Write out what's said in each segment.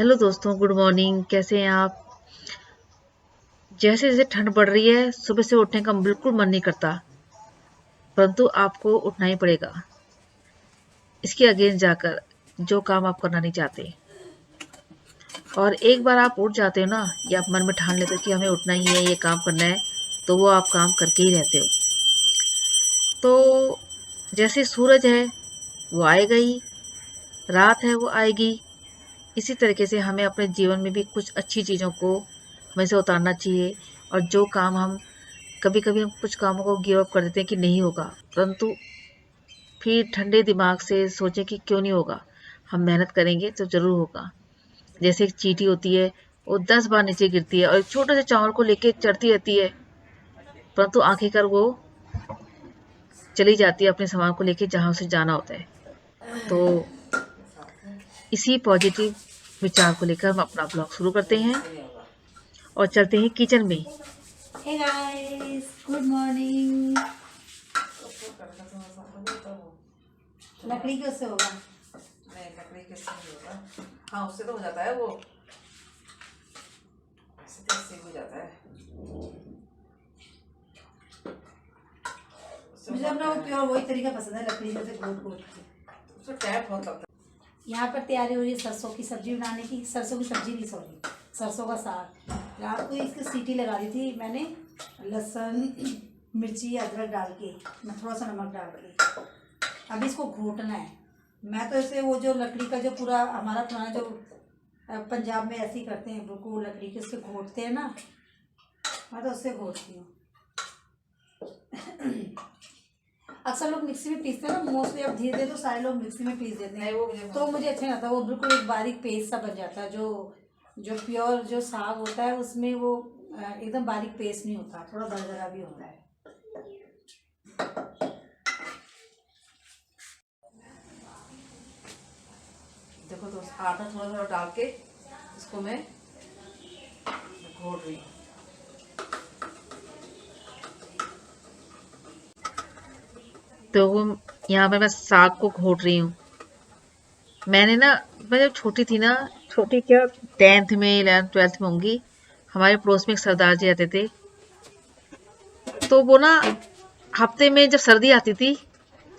Hello दोस्तों, good morning. कैसे हैं आप? जैसे जैसे ठंड बढ़ रही है, सुबह से उठने का बिल्कुल मन नहीं करता, परंतु आपको उठना ही पड़ेगा। इसके अगेंस्ट जाकर जो काम आप करना नहीं चाहते, और एक बार आप उठ जाते हो ना, या आप मन में ठान लेते हो कि हमें उठना ही है, ये काम करना है, तो वो आप काम करके ही रहते हो। तो जैसे सूरज है वो आएगा ही, रात है वो आएगी। इसी तरीके से हमें अपने जीवन में भी कुछ अच्छी चीज़ों को हमें से उतारना चाहिए। और जो काम हम कभी कभी हम कुछ कामों को गिव अप कर देते हैं कि नहीं होगा, परंतु फिर ठंडे दिमाग से सोचें कि क्यों नहीं होगा, हम मेहनत करेंगे तो जरूर होगा। जैसे एक चींटी होती है, वो 10 बार नीचे गिरती है और एक छोटे से चावल को लेके चढ़ती रहती है, परंतु आखिरकार वो चली जाती है अपने सामान को लेके जहां उसे जाना होता है। तो इसी पॉजिटिव विचार को लेकर हम अपना ब्लॉग शुरू करते हैं और चलते हैं किचन में। Hey guys, good morning. लकड़ी कैसे होगा? नहीं, लकड़ी कैसे नहीं होगा? हाँ, उससे तो हो जाता है, वो ऐसे कैसे हो जाता है। मुझे अपना वो प्योर वही तरीका पसंद है, लकड़ी में से घोट घोट के। उसको टैप बहुत लगता है। यहाँ पर तैयारी हो रही है सरसों की सब्जी बनाने की। सरसों की सब्जी नहीं, सॉरी, सरसों का साग। रात को इसकी सीटी लगा दी थी मैंने, लहसुन मिर्ची अदरक डाल के, मैं थोड़ा सा नमक डाल के। अब इसको घोटना है। मैं तो इसे वो जो लकड़ी का जो पूरा हमारा पुराना जो पंजाब में ऐसे ही करते हैं, वो लकड़ी के उसके घोटते हैं ना, मैं तो उससे घोटती हूँ। अक्सर लोग मिक्सी में पीसते हैं ना, मोस्टली अब धीरे धीरे तो सारे लोग मिक्सी में पीस देते हैं। तो मुझे अच्छा नहीं लगता, वो बिल्कुल एक बारीक पेस्ट सा बन जाता है। जो प्योर जो साग होता है उसमें वो एकदम बारीक पेस्ट नहीं होता, थोड़ा दरदरा भी होता है। देखो तो आटा थोड़ा थोड़ा डाल के इसको मैं घोट रही हूँ। तो वो यहाँ पे मैं साग को घोट रही हूँ। मैंने ना, मैं जब छोटी थी ना, छोटी क्या, 10th में 11th 12th में होंगी, हमारे पड़ोस में एक सरदार जी रहते थे। तो वो ना हफ्ते में जब सर्दी आती थी,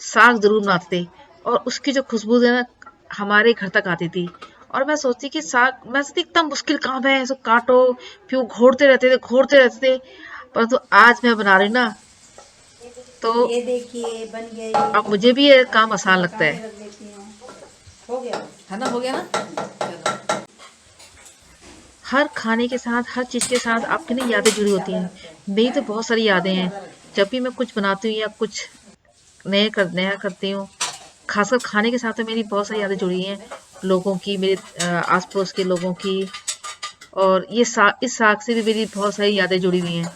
साग जरूर बनाते थे, और उसकी जो खुशबू है ना, हमारे घर तक आती थी। और मैं सोचती कि साग, मैं सोचती इतना मुश्किल काम है, इसको काटो, फिर वो घोड़ते रहते थे। परंतु आज मैं बना रही हूँ ना, तो ये देखिए बन गई। अब मुझे भी ये काम इसको आसान लगता ढका के है। रख देती हूँ। हो गया है ना, हो गया ना। चलो, हर खाने के साथ, हर चीज के साथ आपकी ना यादें जुड़ी होती हैं। मेरी तो बहुत सारी यादें हैं। जब भी मैं कुछ बनाती हूँ या कुछ नया करती हूँ, खासकर खाने के साथ तो मेरी बहुत सारी यादें जुड़ी हैं, लोगों की, मेरे आस पड़ोस के लोगों की। और ये साग, इस साग से भी मेरी बहुत सारी यादें जुड़ी हुई हैं।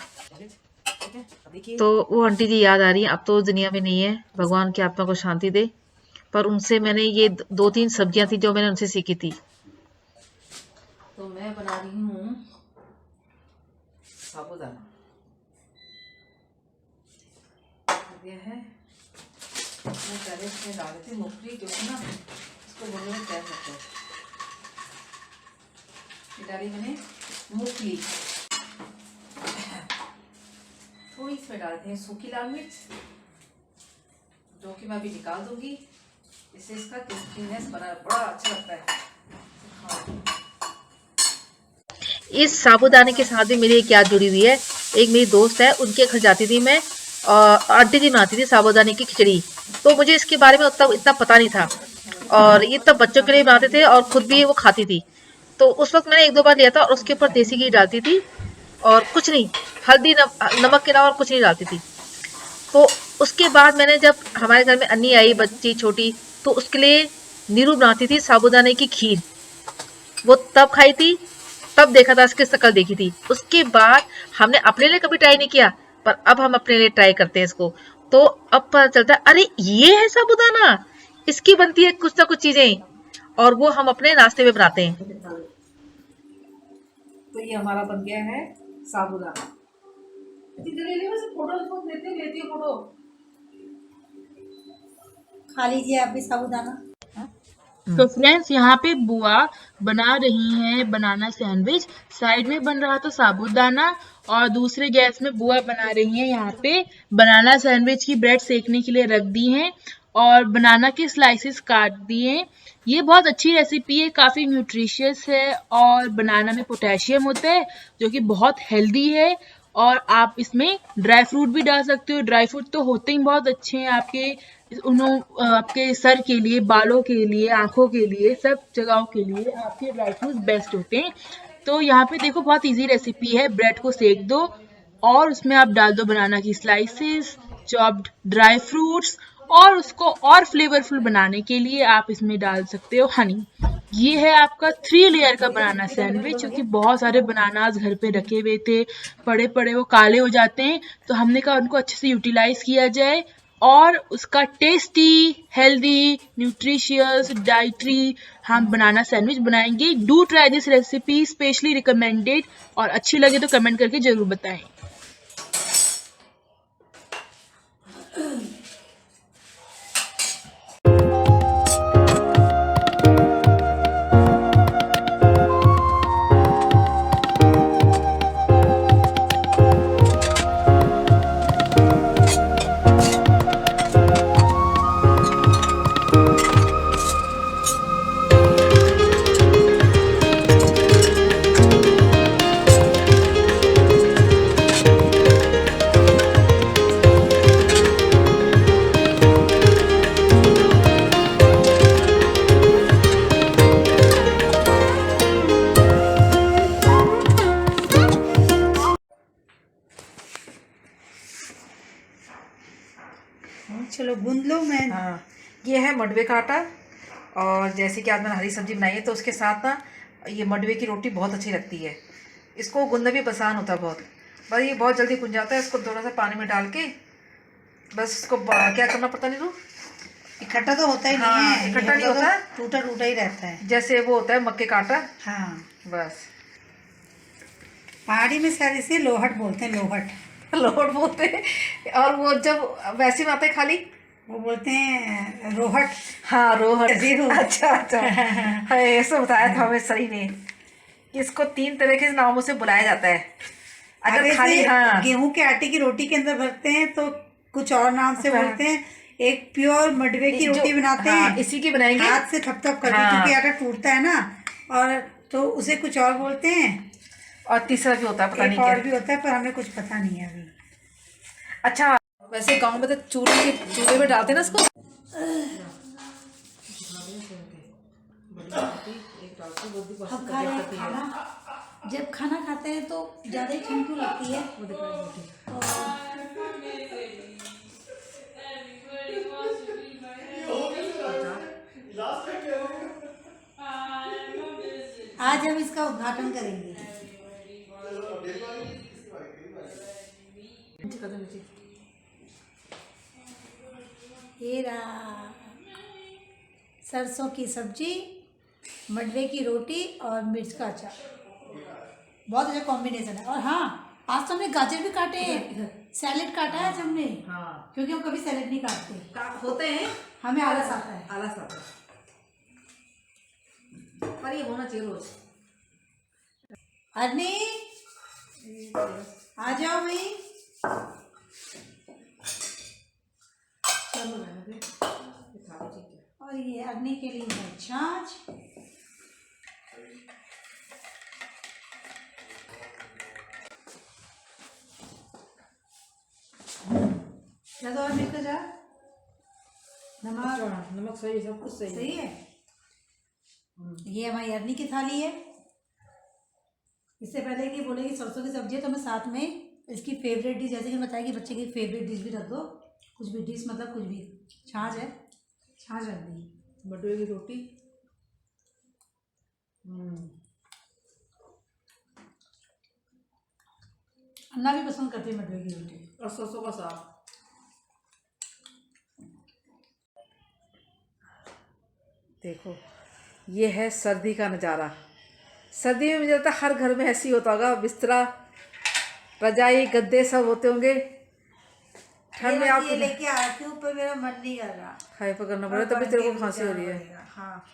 तो वो आंटी जी याद आ रही है, अब तो दुनिया में नहीं है, भगवान की आत्मा को शांति दे। पर उनसे मैंने ये 2-3 सब्जियां थी जो मैंने उनसे सीखी थी। तो मैं बना रही हूँ साबूदाना। ये है, मैं पहले इसमें डाल देती मूंगफली, क्योंकि ना इसको बोलने में टाइम लगता है। ये डाली मैंने मूंगफली, थोड़ी इसमें डालते हैं सूखी लाल मिर्च, जो कि मैं अभी निकाल दूंगी। इससे इसका टेस्टीनेस बना बड़ा अच्छा लगता है। इस साबूदाने के साथ भी मेरी एक याद जुड़ी हुई है। एक मेरी दोस्त है, उनके घर जाती थी मैं, और आंटी जी बनाती थी साबूदाने की खिचड़ी। तो मुझे इसके बारे में उतना इतना पता नहीं था, और ये तब बच्चों के लिए बनाते थे और खुद भी वो खाती थी। तो उस वक्त मैंने 1-2 बार लिया था, और उसके ऊपर देसी घी डालती थी और कुछ नहीं, हल्दी नमक के अलावा और कुछ नहीं डालती थी। तो उसके बाद मैंने, जब हमारे घर में अन्नी आई, बच्ची छोटी, तो उसके लिए नीरू बनाती थी साबूदाने की खीर। वो तब खाई थी, तब देखा था, इसकी शक्ल देखी थी। उसके बाद हमने अपने लिए कभी ट्राई नहीं किया, पर अब हम अपने लिए ट्राई करते हैं इसको। तो अब पता चलता है, अरे ये है साबूदाना, इसकी बनती है कुछ ना कुछ चीजें, और वो हम अपने नाश्ते में बनाते हैं। तो ये हमारा बन गया है साबूदाना। फोटो लेती है फोटो। खा लीजिए आप भी साबूदाना। तो फ्रेंड्स यहाँ पे बुआ बना रही हैं बनाना सैंडविच। साइड में बन रहा था साबूदाना और दूसरे गैस में बुआ बना रही हैं यहाँ पे बनाना सैंडविच की ब्रेड सेकने के लिए रख दी हैं और बनाना के स्लाइसेस काट दिए। ये बहुत अच्छी रेसिपी है, काफ़ी न्यूट्रिशियस है और बनाना में पोटेशियम होता है जो कि बहुत हेल्दी है। और आप इसमें ड्राई फ्रूट भी डाल सकते हो। ड्राई फ्रूट तो होते ही बहुत अच्छे हैं आपके सर के लिए, बालों के लिए, आंखों के लिए, सब जगहों के लिए आपके ड्राई फ्रूट बेस्ट होते हैं। तो यहाँ पे देखो बहुत इजी रेसिपी है। ब्रेड को सेक दो और उसमें आप डाल दो बनाना की स्लाइसेस, चॉप्ड ड्राई फ्रूट्स और उसको और फ्लेवरफुल बनाने के लिए आप इसमें डाल सकते हो हनी। ये है आपका 3 लेयर का बनाना सैंडविच, क्योंकि बहुत सारे बनानास घर पे रखे हुए थे, पड़े पड़े वो काले हो जाते हैं, तो हमने कहा उनको अच्छे से यूटिलाइज किया जाए और उसका टेस्टी, हेल्दी, न्यूट्रिशियस, डाइटरी हम बनाना सैंडविच बनाएंगे। Do try this recipe, specially recommended. और अच्छी लगे तो कमेंट करके जरूर बताएं। चलो गूंद लो। मैं हाँ, ये है मडवे का आटा। और जैसे कि आज मैंने हरी सब्जी बनाई है तो उसके साथ ना ये मडवे की रोटी बहुत अच्छी लगती है। इसको गूंदना भी आसान होता है बहुत, पर ये बहुत जल्दी गुंज जाता है। इसको थोड़ा सा पानी में डाल के बस इसको क्या करना पड़ता नहीं रू, इकट्ठा तो होता ही हाँ, नहीं है, इकट्ठा नहीं होता, टूटा टूटा ही रहता है, जैसे वो होता है मक्के का आटा। हाँ। बस पहाड़ी में शायद इसे लोहट बोलते हैं, लोहट लोहड़ बोलते हैं। और वो जब वैसे में आते हैं खाली वो बोलते हैं रोहट। हाँ, रोहड़। रोहड़। अच्छा अच्छा, हाँ, ऐसे बताया था हमें सही ने कि इसको 3 तरह के नामों से बुलाया जाता है। अगर खाली हाँ गेहूं के आटे की रोटी के अंदर भरते हैं तो कुछ और नाम से बोलते हैं। एक प्योर मडवे की रोटी बनाते हैं, इसी की बनाएंगे, हाथ से थप-थप करके, क्योंकि आटा टूटता है ना, और तो उसे कुछ और बोलते हैं। और तीसरा भी होता है, पता नहीं और क्या भी होता है, पर हमें कुछ पता नहीं है अभी। अच्छा, वैसे गांव में तो चूल्हे में डालते हैं ना इसको। हम खा रहे हैं खाना, जब खाना खाते हैं तो ज़्यादा ही ठंड क्यों लगती है। आज हम इसका उद्घाटन करेंगे। ये रहा सरसों की सब्जी, मडवे की रोटी और मिर्च का अचार, बहुत अच्छा कॉम्बिनेशन है। और हाँ, आज तो हमने गाजर भी काटे हैं, सैलेड काटा है आज हमने। हाँ, क्योंकि हम कभी सैलेड नहीं काटते, होते हैं, हमें आलस आता है। आलस आता है, पर ये होना चाहिए रोज। अर्नी आ जाओ भाई। और ये अर्नी के लिए है छाछ। ज्यादा और मिर्च जा, नमक सही, सब कुछ सही है। ये हमारी अरनी की थाली है। इससे पहले कि बोलेगी सरसों की सब्जी है, तो मैं साथ में इसकी फेवरेट डिश, जैसे कि बताया कि बच्चे की फेवरेट डिश भी रख दो, कुछ भी डिश मतलब कुछ भी। छाछ है, छाछ रख दी, मडवे की रोटी। अन्ना भी पसंद करते हैं मडवे की रोटी, और सरसों का साग। देखो, ये है सर्दी का नज़ारा। सर्दी में मुझे लगता है हर घर में ऐसी होता होगा, बिस्तरा, रजाई, गद्दे सब होते होंगे। ठंड में आप ये लेके आती हूँ, पर मेरा मन नहीं कर रहा, हाई पर करना पड़ा, तभी तेरे को खांसी हो रही है। हाँ,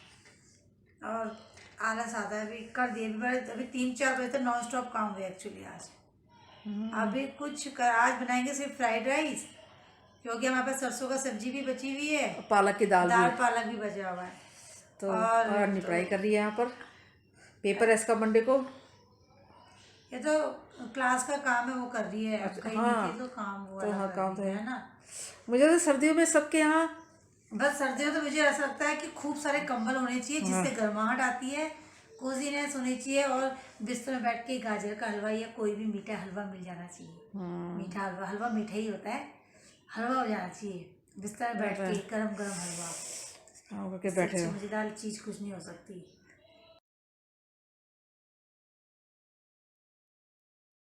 और आलस आता है। अभी कर दिए, अभी 3-4 बजे तक नॉन स्टॉप काम हुए एक्चुअली आज। अभी आज बनाएंगे सिर्फ फ्राइड राइस, क्योंकि हमारे पास सरसों का सब्जी भी बची हुई है, पालक की दाल दाल भी। पालक भी बचा हुआ है। तो और निपटाई कर रही है यहाँ पर। पेपर है इसका मंडे को। ये तो क्लास का काम है, वो कर रही है। कहीं हाँ, नहीं थी तो काम हुआ तो हाँ काम तो है ना। मुझे तो सर्दियों में सबके यहाँ बस सर्दियों तो मुझे ऐसा लगता है कि खूब सारे कंबल होने चाहिए जिससे गर्माहट आती है, कोजीनेस होनी चाहिए, और बिस्तर में बैठ के गाजर का हलवा या कोई भी मीठा हलवा मिल जाना चाहिए। मीठा हलवा, हलवा मीठा ही होता है, हलवा हो जाना चाहिए बिस्तर में बैठ के, गरम गरम हलवा। काम करके बैठे हो। मजेदार चीज़ कुछ नहीं हो सकती।